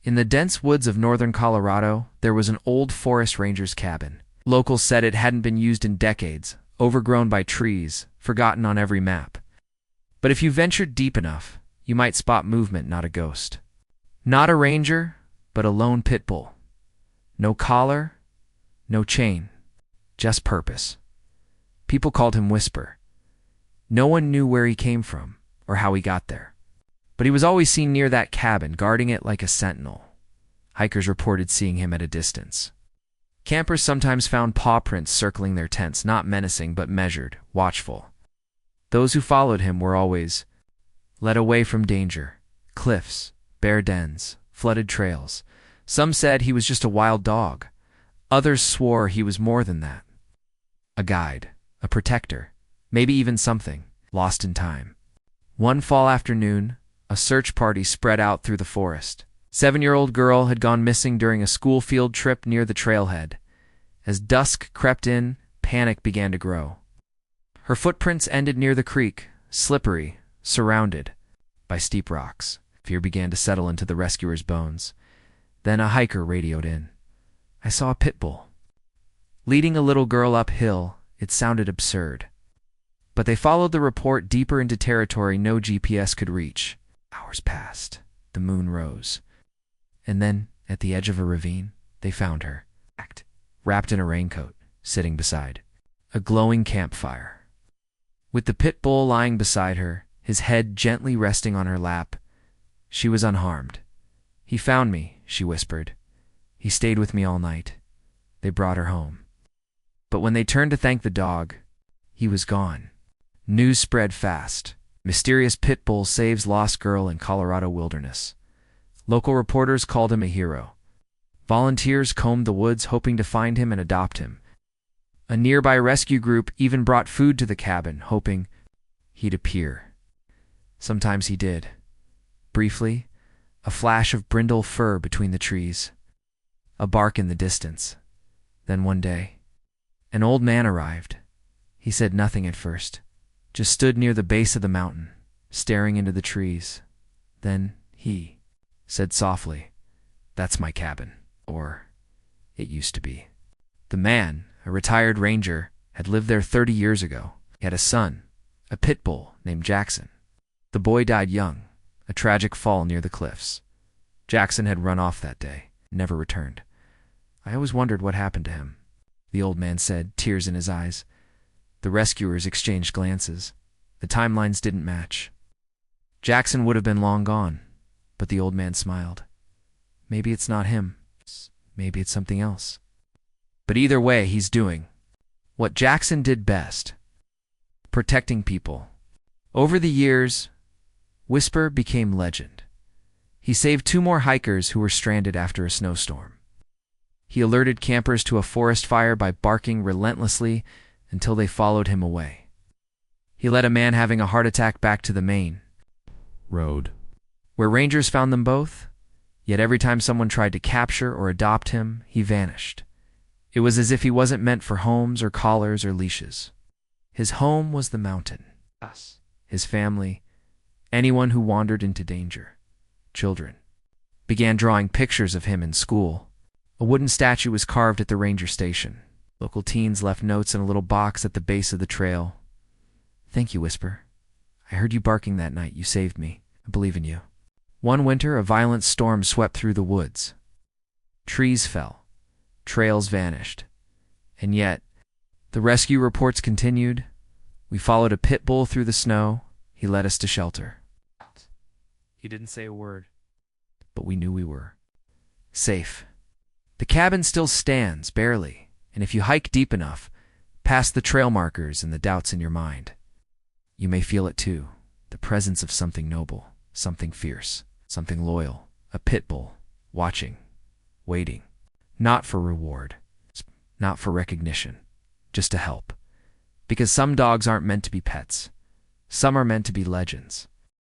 In the dense woods of northern Colorado, there was an old forest ranger's cabin. Locals said it hadn't been used in decades, overgrown by trees, forgotten on every map. But if you ventured deep enough, you might spot movement, not a ghost. Not a ranger, but a lone pit bull. No collar, no chain, just purpose. People called him Whisper. No one knew where he came from or how he got there. But he was always seen near that cabin, guarding it like a sentinel. Hikers reported seeing him at a distance. Campers sometimes found paw prints circling their tents, not menacing but measured, watchful. Those who followed him were always led away from danger, cliffs, bear dens, flooded trails. Some said he was just a wild dog. Others swore he was more than that. A guide, a protector, maybe even something lost in time. One fall afternoon, a search party spread out through the forest. 7-year-old girl had gone missing during a school field trip near the trailhead. As dusk crept in, panic began to grow. Her footprints ended near the creek, slippery, surrounded by steep rocks. Fear began to settle into the rescuers' bones. Then a hiker radioed in. "I saw a pit bull." Leading a little girl uphill, it sounded absurd. But they followed the report deeper into territory no GPS could reach. Hours passed. The moon rose. And then, at the edge of a ravine, they found her, wrapped in a raincoat, sitting beside a glowing campfire. With the pit bull lying beside her, his head gently resting on her lap, she was unharmed. "He found me," she whispered. "He stayed with me all night." They brought her home. But when they turned to thank the dog, he was gone. News spread fast. Mysterious pit bull saves lost girl in Colorado wilderness. Local reporters called him a hero. Volunteers combed the woods hoping to find him and adopt him. A nearby rescue group even brought food to the cabin, hoping he'd appear. Sometimes he did. Briefly, a flash of brindle fur between the trees, a bark in the distance. Then one day, an old man arrived. He said nothing at first, just stood near the base of the mountain, staring into the trees. Then he said softly, "That's my cabin," or "It used to be." The man, a retired ranger, had lived there 30 years ago. He had a son, a pit bull named Jackson. The boy died young, a tragic fall near the cliffs. Jackson had run off that day, never returned. "I always wondered what happened to him," the old man said, tears in his eyes. The rescuers exchanged glances. The timelines didn't match. Jackson would have been long gone, but the old man smiled. "Maybe it's not him. Maybe it's something else." But either way, he's doing what Jackson did best: protecting people. Over the years, Whisper became legend. He saved 2 more hikers who were stranded after a snowstorm. He alerted campers to a forest fire by barking relentlessly until they followed him away. He led a man having a heart attack back to the main road, where rangers found them both, yet every time someone tried to capture or adopt him, he vanished. It was as if he wasn't meant for homes or collars or leashes. His home was the mountain, us, his family, anyone who wandered into danger. Children began drawing pictures of him in school. A wooden statue was carved at the ranger station. Local teens left notes in a little box at the base of the trail. "Thank you, Whisper. I heard you barking that night. You saved me. I believe in you." One winter, a violent storm swept through the woods. Trees fell. Trails vanished. And yet, the rescue reports continued. "We followed a pit bull through the snow. He led us to shelter." He didn't say a word, but we knew we were safe. The cabin still stands, barely, and if you hike deep enough, past the trail markers and the doubts in your mind, you may feel it too, the presence of something noble, something fierce, something loyal, a pit bull, watching, waiting, not for reward, not for recognition, just to help. Because some dogs aren't meant to be pets. Some are meant to be legends.